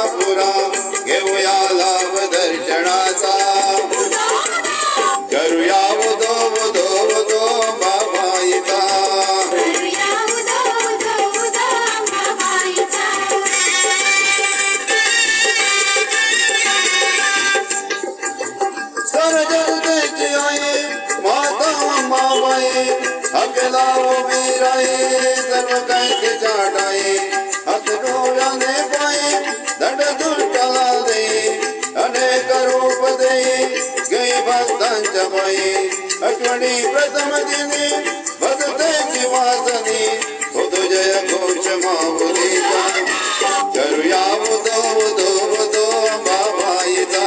कोल्हापुरा घेऊया लाभ दर्शनाचा करूया उदो उदो उदो अंबाबाईचा सरजगदेची आई माता अंबाबाई अकेला उभी राही सर्व काही तिच्या ठाई हात डोळ्याने पायी दंड दुष्टाला देई अनेक रूप देई गई भक्तांच्या पायी आठवणी प्रथम दिनी भजते शिवासनी होतो जय घोष माऊलीचा करूया उदो उदो उदो अंबाबाईचा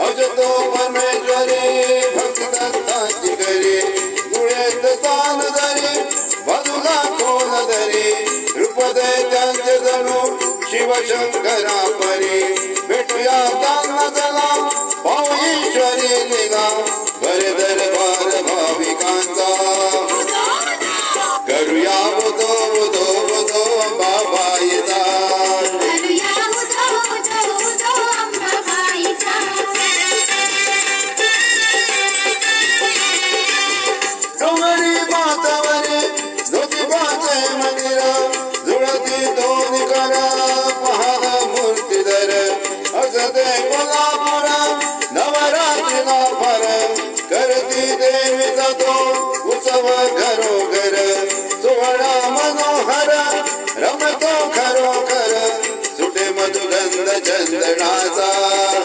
अजतो परमेश्वरी भक्तदत्ताची घरी गुळेत स्थान धरी बाजूला खोल धरी रूप दे त्यांचे जणू शिवशंकरा परी भेटूया त्यांना चला पाहू ईश्वरी लीला बरे दरबार भाविकांचा करूया उदो उदो उदो अंबाबाईचा कोल्हापुरा नवरात्रीला फार करती देवीचा तो उत्सव घरोघर सोहळा मनोहर रमतो खरोखर सुटे मधुगंध चंदनाचा